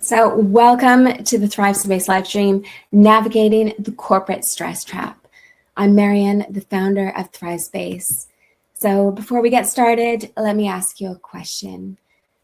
So welcome to the Thrive Space live stream, Navigating the Corporate Stress Trap. I'm Marianne, the founder of Thrive Space. So before we get started, let me ask you a question.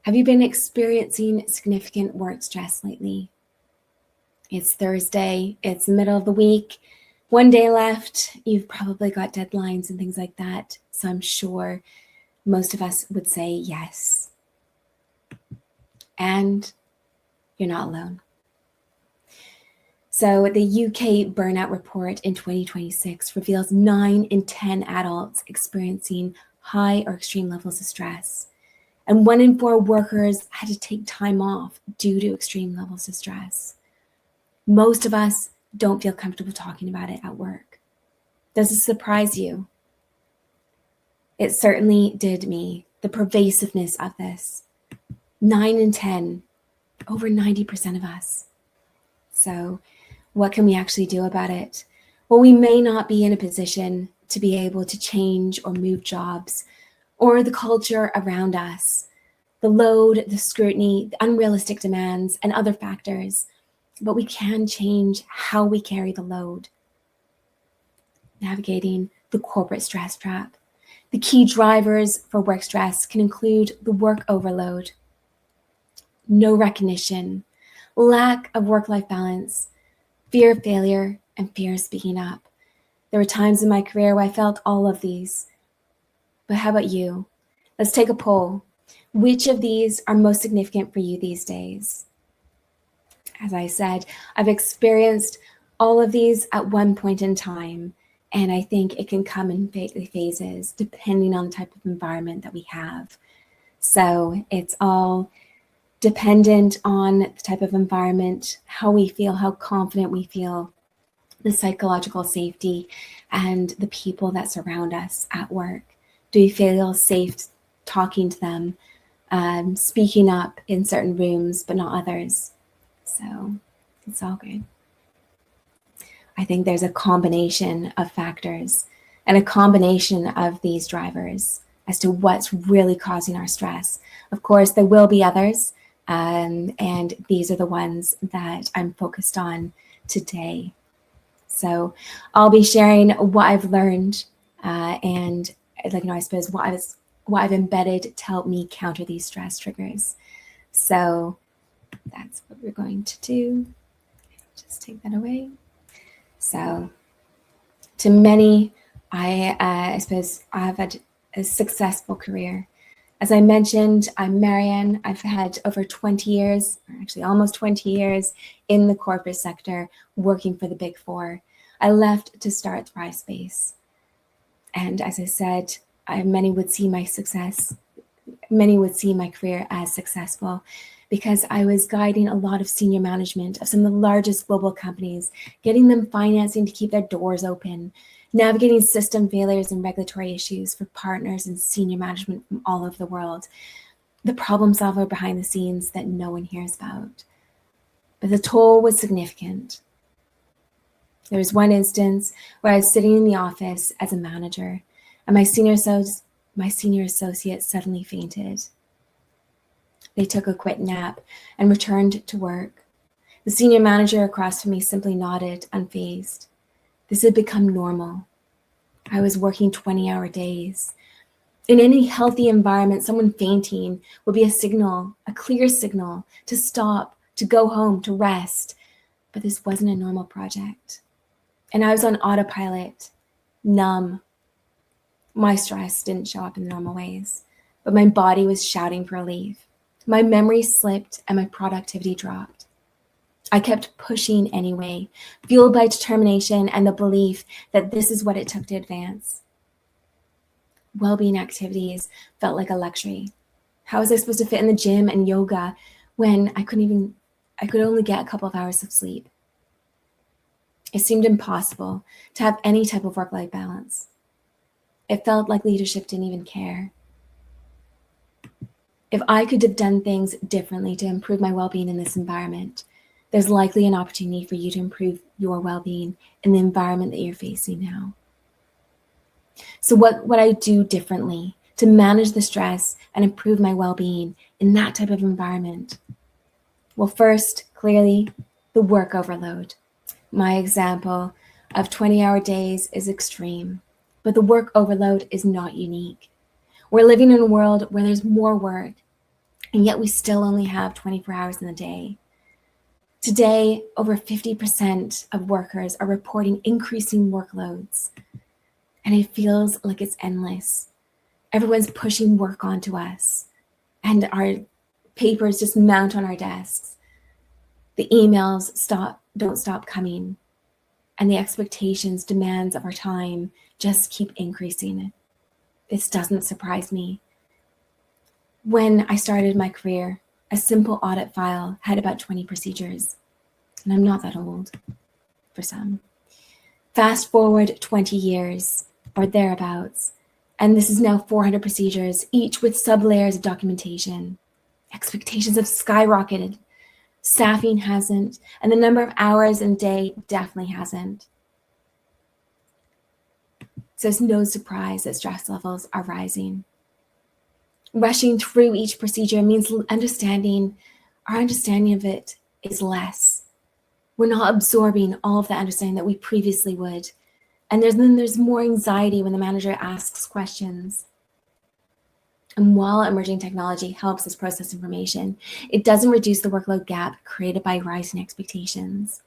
Have you been experiencing significant work stress lately? It's Thursday, it's the middle of the week, one day left, you've probably got deadlines and things like that. So I'm sure most of us would say yes. And you're not alone. So the UK Burnout Report in 2026 reveals 9 in 10 adults experiencing high or extreme levels of stress. And 1 in 4 workers had to take time off due to extreme levels of stress. Most of us don't feel comfortable talking about it at work. Does it surprise you? It certainly did me, the pervasiveness of this. 9 in 10, over 90% of us. So what can we actually do about it? Well, we may not be in a position to be able to change or move jobs or the culture around us, the load, the scrutiny, the unrealistic demands, and other factors, but we can change how we carry the load. Navigating the corporate stress trap. The key drivers for work stress can include the work overload, no recognition, lack of work-life balance, fear of failure, and fear of speaking up. There were times in my career where I felt all of these. But how about you? Let's take a poll. Which of these are most significant for you these days? As I said, I've experienced all of these at one point in time, and I think it can come in phases depending on the type of environment that we have. So it's all dependent on the type of environment, how we feel, how confident we feel, the psychological safety, and the people that surround us at work. Do we feel safe talking to them, speaking up in certain rooms, but not others? So it's all good. I think there's a combination of factors and a combination of these drivers as to what's really causing our stress. Of course, there will be others. And these are the ones that I'm focused on today. So I'll be sharing what I've learned and I suppose what I've embedded to help me counter these stress triggers. So that's what we're going to do. Just take that away. So to many, I suppose I've had a successful career. As I mentioned, I'm Marianne. I've had over 20 years, or actually almost 20 years in the corporate sector working for the Big Four. I left to start Thrive Space. And as I said, many would see my career as successful because I was guiding a lot of senior management of some of the largest global companies, getting them financing to keep their doors open, navigating system failures and regulatory issues for partners and senior management from all over the world, the problem solver behind the scenes that no one hears about. But the toll was significant. There was one instance where I was sitting in the office as a manager and my senior associate suddenly fainted. They took a quick nap and returned to work. The senior manager across from me simply nodded, unfazed. This had become normal. I was working 20-hour days. In any healthy environment, someone fainting would be a signal, a clear signal to stop, to go home, to rest. But this wasn't a normal project. And I was on autopilot, numb. My stress didn't show up in normal ways, but my body was shouting for relief. My memory slipped and my productivity dropped. I kept pushing anyway, fueled by determination and the belief that this is what it took to advance. Well-being activities felt like a luxury. How was I supposed to fit in the gym and yoga when I could only get a couple of hours of sleep? It seemed impossible to have any type of work-life balance. It felt like leadership didn't even care. If I could have done things differently to improve my well-being in this environment, there's likely an opportunity for you to improve your well-being in the environment that you're facing now. So what would I do differently to manage the stress and improve my well-being in that type of environment? Well, first, clearly, the work overload. My example of 20-hour days is extreme, but the work overload is not unique. We're living in a world where there's more work, and yet we still only have 24 hours in the day. Today, over 50% of workers are reporting increasing workloads, and it feels like it's endless. Everyone's pushing work onto us, and our papers just mount on our desks. The emails don't stop coming, and the expectations, demands of our time just keep increasing. This doesn't surprise me. When I started my career, a simple audit file had about 20 procedures, and I'm not that old for some. Fast forward 20 years or thereabouts, and this is now 400 procedures, each with sub-layers of documentation. Expectations have skyrocketed. Staffing hasn't, and the number of hours in a day definitely hasn't. So it's no surprise that stress levels are rising. Rushing through each procedure means our understanding of it is less. We're not absorbing all of that understanding that we previously would. And there's more anxiety when the manager asks questions. And while emerging technology helps us process information, it doesn't reduce the workload gap created by rising expectations.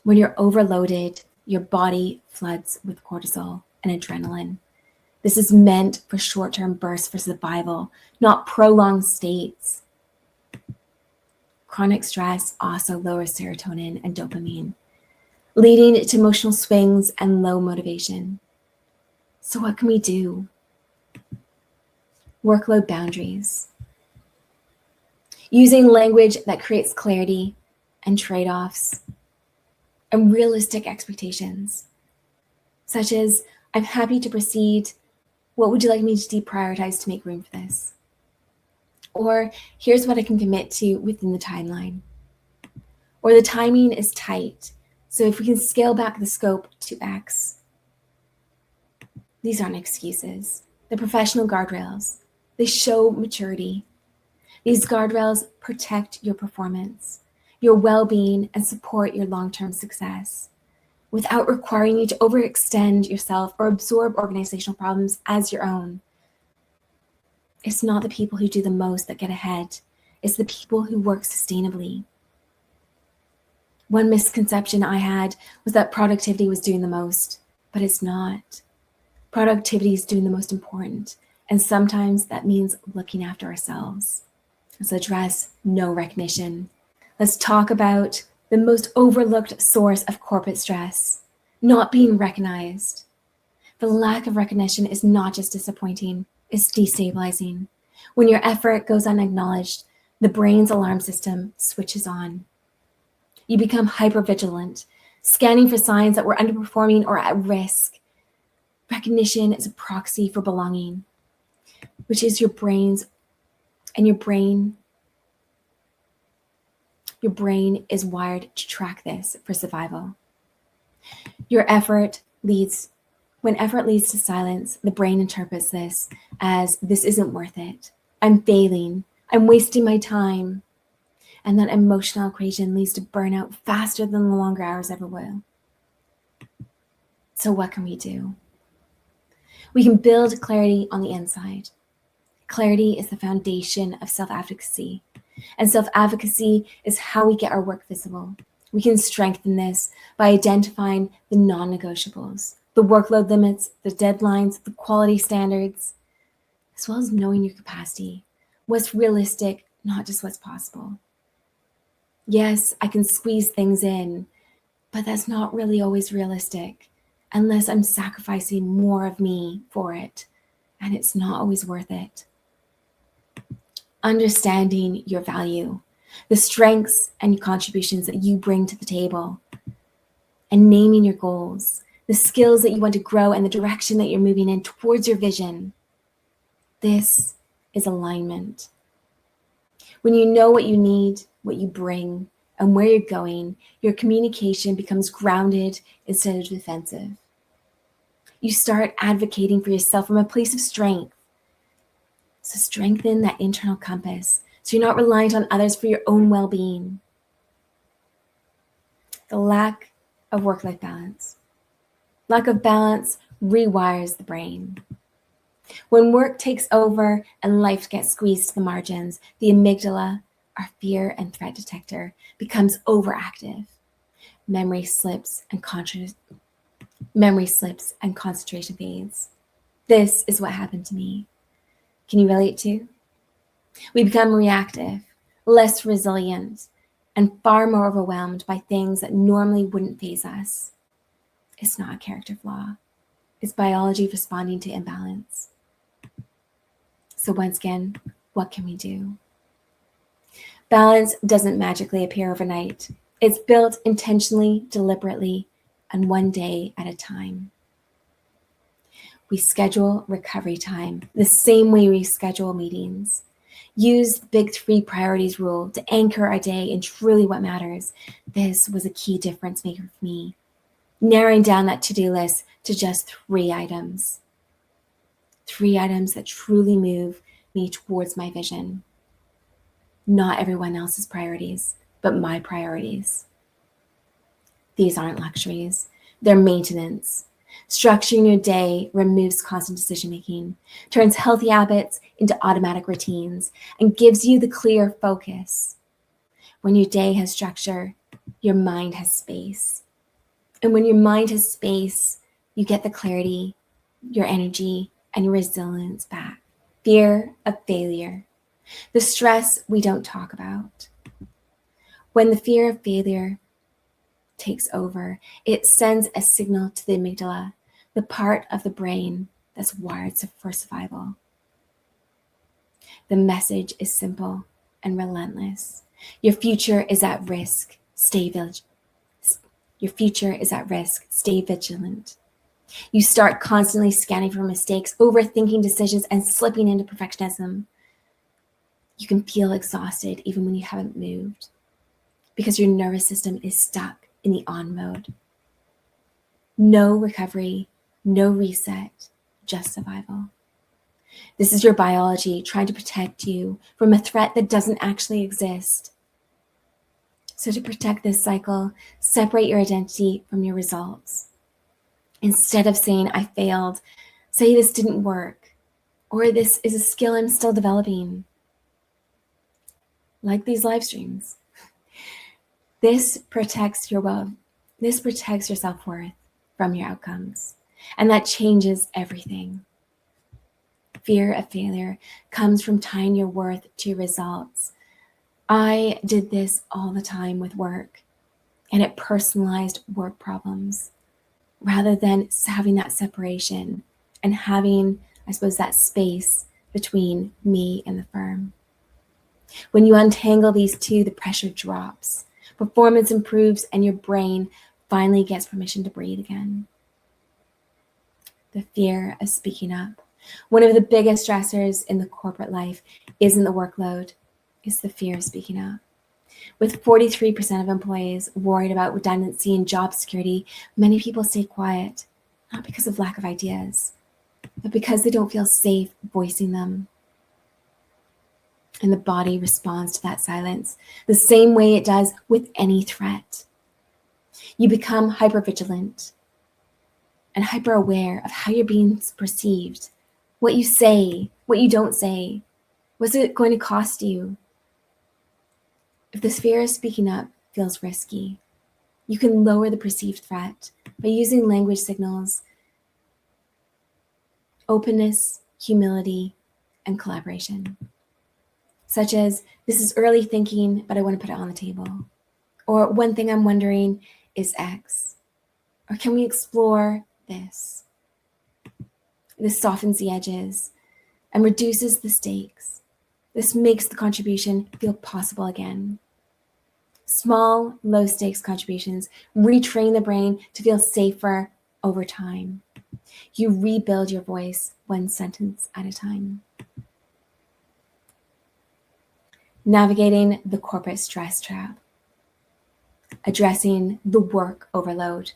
When you're overloaded, your body floods with cortisol and adrenaline. This is meant for short-term bursts for survival, not prolonged states. Chronic stress also lowers serotonin and dopamine, leading to emotional swings and low motivation. So what can we do? Workload boundaries. Using language that creates clarity and trade-offs and realistic expectations, such as, I'm happy to proceed. What would you like me to deprioritize to make room for this? Or here's what I can commit to within the timeline. Or the timing is tight, so if we can scale back the scope to X. These aren't excuses. They're professional guardrails. They show maturity. These guardrails protect your performance, your well-being, and support your long-term success without requiring you to overextend yourself or absorb organizational problems as your own. It's not the people who do the most that get ahead. It's the people who work sustainably. One misconception I had was that productivity was doing the most, but it's not. Productivity is doing the most important, and sometimes that means looking after ourselves. Let's address no recognition. Let's talk about the most overlooked source of corporate stress, not being recognized. The lack of recognition is not just disappointing, it's destabilizing. When your effort goes unacknowledged, the brain's alarm system switches on. You become hypervigilant, scanning for signs that we're underperforming or at risk. Recognition is a proxy for belonging, which is your brain is wired to track this for survival. When effort leads to silence, the brain interprets this as, this isn't worth it. I'm failing. I'm wasting my time. And that emotional equation leads to burnout faster than the longer hours ever will. So what can we do? We can build clarity on the inside. Clarity is the foundation of self-advocacy. And self-advocacy is how we get our work visible. We can strengthen this by identifying the non-negotiables, the workload limits, the deadlines, the quality standards, as well as knowing your capacity, what's realistic, not just what's possible. Yes, I can squeeze things in, but that's not really always realistic unless I'm sacrificing more of me for it, and it's not always worth it. Understanding your value, the strengths and contributions that you bring to the table, and naming your goals, the skills that you want to grow and the direction that you're moving in towards your vision. This is alignment. When you know what you need, what you bring, and where you're going, your communication becomes grounded instead of defensive. You start advocating for yourself from a place of strength. So strengthen that internal compass so you're not reliant on others for your own well-being. The lack of work-life balance. Lack of balance rewires the brain. When work takes over and life gets squeezed to the margins, the amygdala, our fear and threat detector, becomes overactive. Memory slips and concentration fades. This is what happened to me. Can you relate to? We become reactive, less resilient, and far more overwhelmed by things that normally wouldn't faze us. It's not a character flaw. It's biology responding to imbalance. So once again, what can we do? Balance doesn't magically appear overnight. It's built intentionally, deliberately, and one day at a time. We schedule recovery time the same way we schedule meetings. Use the big 3 priorities rule to anchor our day in truly what matters. This was a key difference maker for me. Narrowing down that to-do list to just 3 items. 3 items that truly move me towards my vision. Not everyone else's priorities, but my priorities. These aren't luxuries, they're maintenance. Structuring your day removes constant decision-making, turns healthy habits into automatic routines, and gives you the clear focus. When your day has structure, your mind has space. And when your mind has space, you get the clarity, your energy, and your resilience back. Fear of failure. The stress we don't talk about. When the fear of failure takes over, it sends a signal to the amygdala, the part of the brain that's wired for survival. The message is simple and relentless. Your future is at risk. Stay vigilant. Your future is at risk. Stay vigilant. You start constantly scanning for mistakes, overthinking decisions, and slipping into perfectionism. You can feel exhausted even when you haven't moved because your nervous system is stuck in the on mode. No recovery, no reset, just survival. This is your biology trying to protect you from a threat that doesn't actually exist. So to protect this cycle, separate your identity from your results. Instead of saying, I failed, say this didn't work, or this is a skill I'm still developing. Like these live streams. This protects your self-worth from your outcomes. And that changes everything. Fear of failure comes from tying your worth to your results. I did this all the time with work, and it personalized work problems rather than having that separation and having, I suppose, that space between me and the firm. When you untangle these two, the pressure drops, performance improves, and your brain finally gets permission to breathe again. The fear of speaking up. One of the biggest stressors in the corporate life isn't the workload, it's the fear of speaking up. With 43% of employees worried about redundancy and job security, many people stay quiet, not because of lack of ideas, but because they don't feel safe voicing them. And the body responds to that silence the same way it does with any threat. You become hypervigilant and hyper-aware of how you're being perceived, what you say, what you don't say. What's it going to cost you? If the fear of speaking up feels risky, you can lower the perceived threat by using language signals, openness, humility, and collaboration. Such as, this is early thinking, but I want to put it on the table. Or one thing I'm wondering is X. Or can we explore this? This softens the edges and reduces the stakes. This makes the contribution feel possible again. Small, low-stakes contributions retrain the brain to feel safer over time. You rebuild your voice one sentence at a time. Navigating the corporate stress trap. Addressing the work overload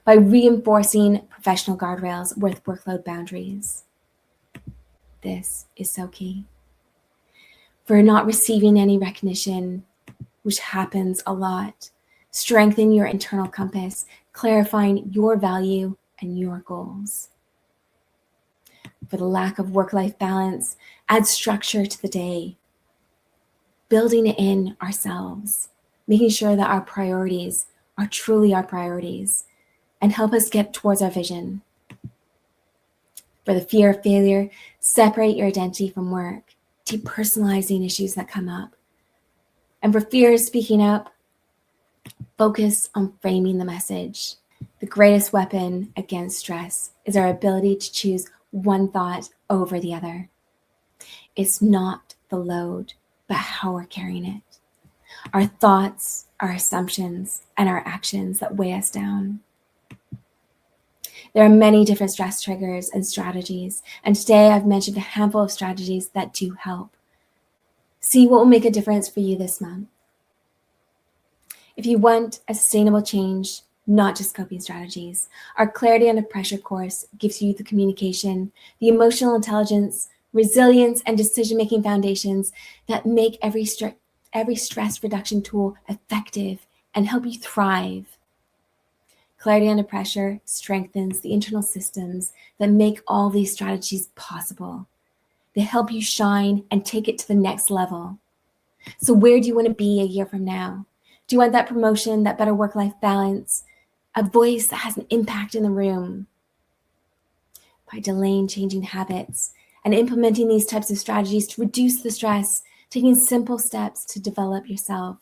by reinforcing professional guardrails with workload boundaries. This is so key. for not receiving any recognition, which happens a lot. Strengthen your internal compass, clarifying your value and your goals. For the lack of work-life balance, add structure to the day, building it in ourselves, making sure that our priorities are truly our priorities and help us get towards our vision. For the fear of failure, separate your identity from work, depersonalizing issues that come up. And for fear of speaking up, focus on framing the message. The greatest weapon against stress is our ability to choose one thought over the other. It's not the load, but how we're carrying it. Our thoughts, our assumptions, and our actions that weigh us down. There are many different stress triggers and strategies, and today I've mentioned a handful of strategies that do help. See what will make a difference for you this month. If you want a sustainable change, not just coping strategies, our Clarity Under Pressure course gives you the communication, the emotional intelligence, resilience, and decision-making foundations that make every stress reduction tool effective and help you thrive. Clarity Under Pressure strengthens the internal systems that make all these strategies possible. They help you shine and take it to the next level. So where do you want to be a year from now? Do you want that promotion, that better work-life balance, a voice that has an impact in the room? By delaying changing habits and implementing these types of strategies to reduce the stress, taking simple steps to develop yourself,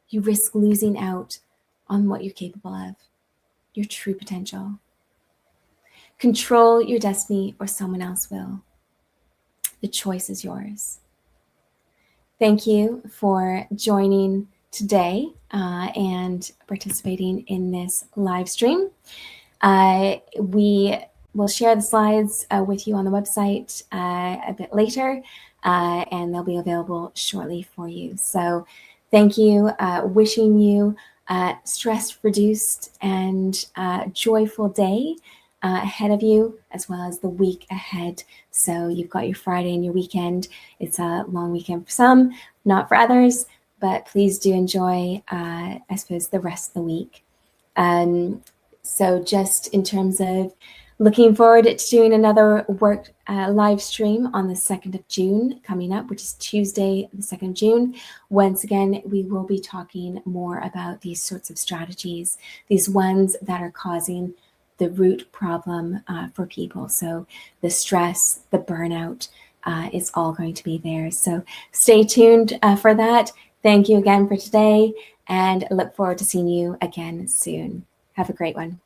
you risk losing out on what you're capable of, your true potential. Control your destiny or someone else will. The choice is yours. Thank you for joining today and participating in this live stream. We will share the slides with you on the website a bit later, and they'll be available shortly for you. So thank you. Wishing you a stress-reduced and joyful day ahead of you, as well as the week ahead. So you've got your Friday and your weekend. It's a long weekend for some, not for others, but please do enjoy, I suppose, the rest of the week. So just in terms of looking forward to doing another work live stream on the 2nd of June coming up, which is Tuesday, the 2nd of June. Once again, we will be talking more about these sorts of strategies, these ones that are causing the root problem for people. So the stress, the burnout is all going to be there. So stay tuned for that. Thank you again for today, and I look forward to seeing you again soon. Have a great one.